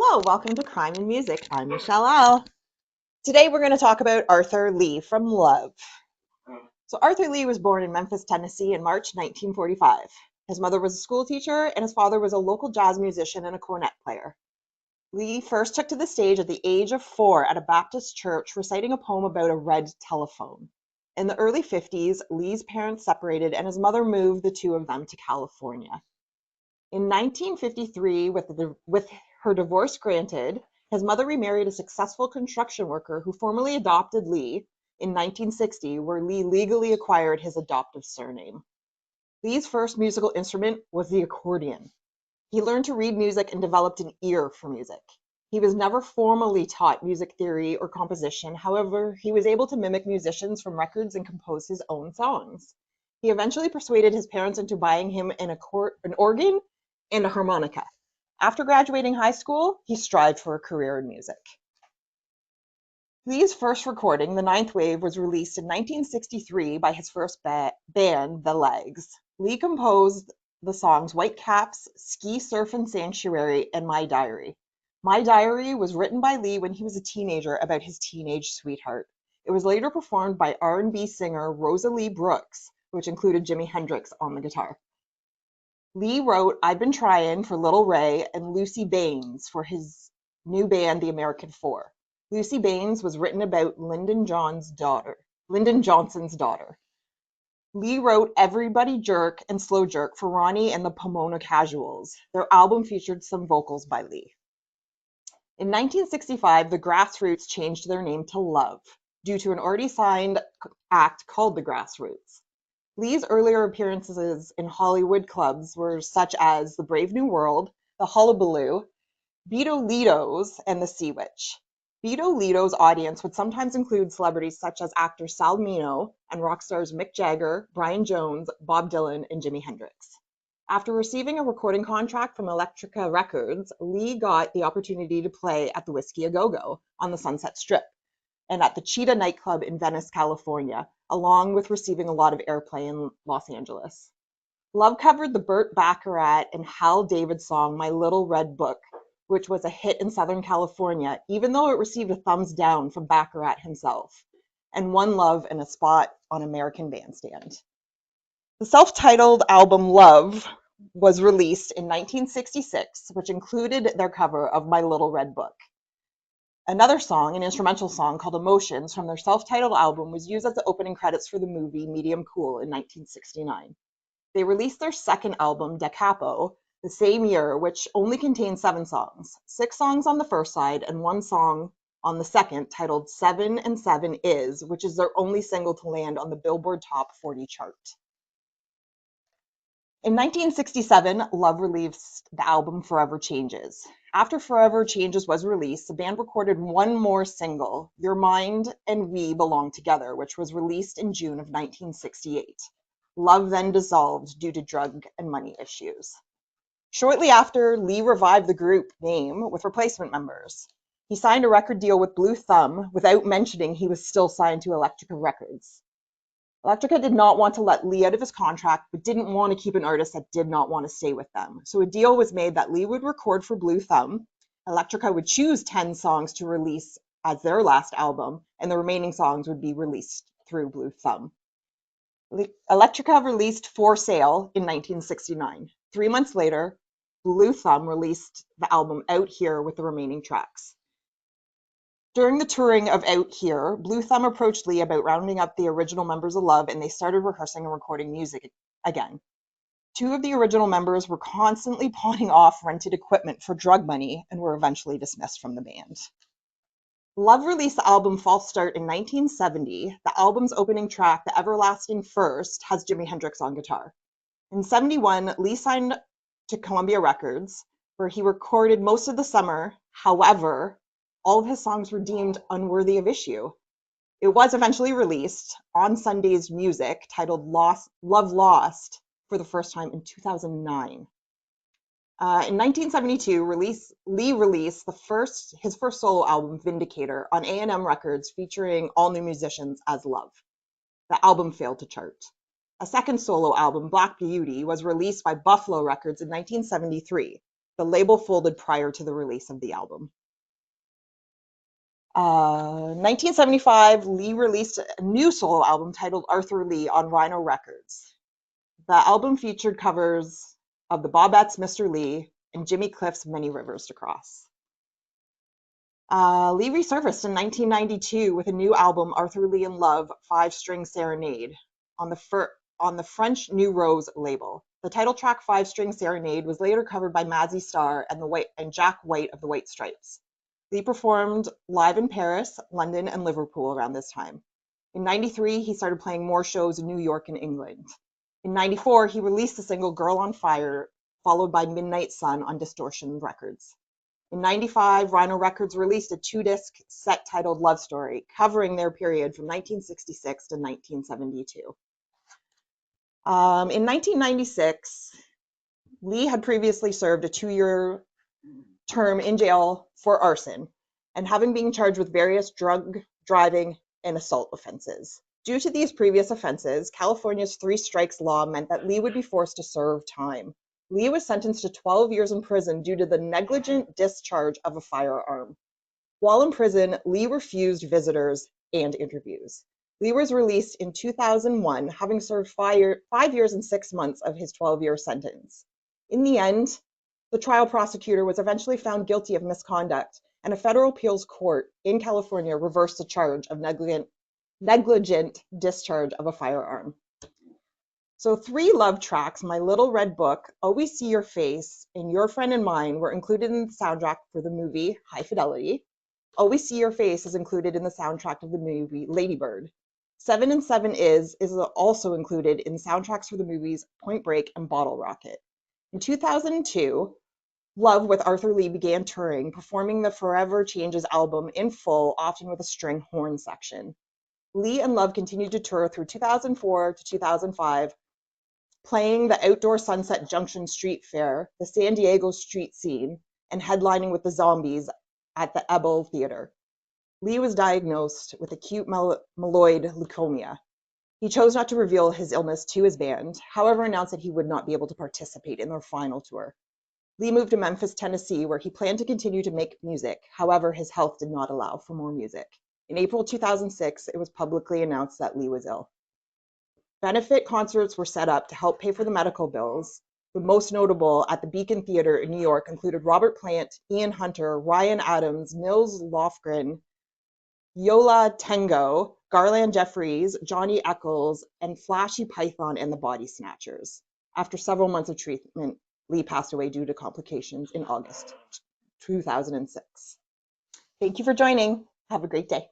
Hello, welcome to Crime and Music. I'm Michelle L. Today we're going to talk about Arthur Lee from Love. So Arthur Lee was born in Memphis, Tennessee in March 1945. His mother was a school teacher and his father was a local jazz musician and a cornet player. Lee first took to the stage at the age of 4 at a Baptist church reciting a poem about a red telephone. In the early 50s, Lee's parents separated and his mother moved the two of them to California. In 1953, with her divorce granted, his mother remarried a successful construction worker who formally adopted Lee in 1960, where Lee legally acquired his adoptive surname. Lee's first musical instrument was the accordion. He learned to read music and developed an ear for music. He was never formally taught music theory or composition. However, he was able to mimic musicians from records and compose his own songs. He eventually persuaded his parents into buying him an organ and a harmonica. After graduating high school, he strived for a career in music. Lee's first recording, The Ninth Wave, was released in 1963 by his first band, The Legs. Lee composed the songs White Caps, Ski Surfin' Sanctuary, and My Diary. My Diary was written by Lee when he was a teenager about his teenage sweetheart. It was later performed by R&B singer Rosalie Brooks, which included Jimi Hendrix on the guitar. Lee wrote I've Been Trying for Little Ray and Lucy Baines for his new band, The American Four. Lucy Baines was written about Lyndon Johnson's daughter. Lee wrote Everybody Jerk and Slow Jerk for Ronnie and the Pomona Casuals. Their album featured some vocals by Lee. In 1965, the Grassroots changed their name to Love due to an already signed act called the Grassroots. Lee's earlier appearances in Hollywood clubs were such as the Brave New World, the Hullabaloo, Beto Lido's, and the Sea Witch. Beto Lido's audience would sometimes include celebrities such as actor Sal Mineo and rock stars Mick Jagger, Brian Jones, Bob Dylan, and Jimi Hendrix. After receiving a recording contract from Elektra Records, Lee got the opportunity to play at the Whiskey A Go-Go on the Sunset Strip and at the Cheetah nightclub in Venice, California, along with receiving a lot of airplay in Los Angeles. Love covered the Burt Bacharach and Hal David song My Little Red Book, which was a hit in Southern California, even though it received a thumbs down from Bacharach himself, and won Love in a spot on American Bandstand. The self-titled album Love was released in 1966, which included their cover of My Little Red Book. Another song, an instrumental song called Emotions from their self-titled album, was used as the opening credits for the movie Medium Cool in 1969. They released their second album, Da Capo, the same year, which only contained 7 songs. 6 songs on the first side and 1 song on the second, titled 7 and 7 Is, which is their only single to land on the Billboard Top 40 chart. In 1967, Love released the album Forever Changes. After Forever Changes was released, the band recorded one more single, Your Mind and We Belong Together, which was released in June of 1968. Love then dissolved due to drug and money issues. Shortly after, Lee revived the group name with replacement members. He signed a record deal with Blue Thumb without mentioning he was still signed to Elektra Records. Elektra did not want to let Lee out of his contract, but didn't want to keep an artist that did not want to stay with them. So a deal was made that Lee would record for Blue Thumb, Elektra would choose 10 songs to release as their last album, and the remaining songs would be released through Blue Thumb. Elektra released For Sale in 1969. 3 months later, Blue Thumb released the album Out Here with the remaining tracks. During the touring of Out Here, Blue Thumb approached Lee about rounding up the original members of Love, and they started rehearsing and recording music again. 2 of the original members were constantly pawning off rented equipment for drug money and were eventually dismissed from the band. Love released the album False Start in 1970. The album's opening track, The Everlasting First, has Jimi Hendrix on guitar. In 71, Lee signed to Columbia Records, where he recorded most of the summer. However, all of his songs were deemed unworthy of issue. It was eventually released on Sunday's Music, titled Love Lost, for the first time in 2009. In 1972, Lee released his first solo album, Vindicator, on A&M Records, featuring all new musicians as Love. The album failed to chart. A second solo album, Black Beauty, was released by Buffalo Records in 1973. The label folded prior to the release of the album. 1975, Lee released a new solo album titled Arthur Lee on Rhino Records. The album featured covers of the Bobettes' Mr. Lee and Jimmy Cliff's Many Rivers to Cross. Lee resurfaced in 1992 with a new album, Arthur Lee in Love, 5-String Serenade, on the French New Rose label. The title track, 5-String Serenade, was later covered by Mazzy Star and Jack White of the White Stripes. Lee performed live in Paris, London, and Liverpool around this time. In 93, he started playing more shows in New York and England. In 94, he released the single Girl on Fire, followed by Midnight Sun on Distortion Records. In 95, Rhino Records released a 2-disc set titled Love Story, covering their period from 1966 to 1972. In 1996, Lee had previously served a 2-year term in jail for arson and having been charged with various drug, driving, and assault offenses. Due to these previous offenses, California's 3 strikes law meant that Lee would be forced to serve time. Lee was sentenced to 12 years in prison due to the negligent discharge of a firearm. While in prison, Lee refused visitors and interviews. Lee was released in 2001, having served 5 years and 6 months of his 12-year sentence. In the end, the trial prosecutor was eventually found guilty of misconduct, and a federal appeals court in California reversed the charge of negligent discharge of a firearm. So 3 love tracks, My Little Red Book, Always See Your Face, and Your Friend and Mine, were included in the soundtrack for the movie High Fidelity. Always See Your Face is included in the soundtrack of the movie Lady Bird. 7 and 7 is also included in soundtracks for the movies Point Break and Bottle Rocket. In 2002, Love with Arthur Lee began touring, performing the Forever Changes album in full, often with a string horn section. Lee and Love continued to tour through 2004 to 2005, playing the outdoor Sunset Junction Street Fair, the San Diego street scene, and headlining with the Zombies at the Ebel Theater. Lee was diagnosed with acute myeloid leukemia. He chose not to reveal his illness to his band, however announced that he would not be able to participate in their final tour. Lee moved to Memphis, Tennessee, where he planned to continue to make music. However, his health did not allow for more music. In April 2006, it was publicly announced that Lee was ill. Benefit concerts were set up to help pay for the medical bills. The most notable at the Beacon Theater in New York included Robert Plant, Ian Hunter, Ryan Adams, Nils Lofgren, Yola Tango, Garland Jeffries, Johnny Eccles, and Flashy Python and the Body Snatchers. After several months of treatment, Lee passed away due to complications in August 2006. Thank you for joining. Have a great day.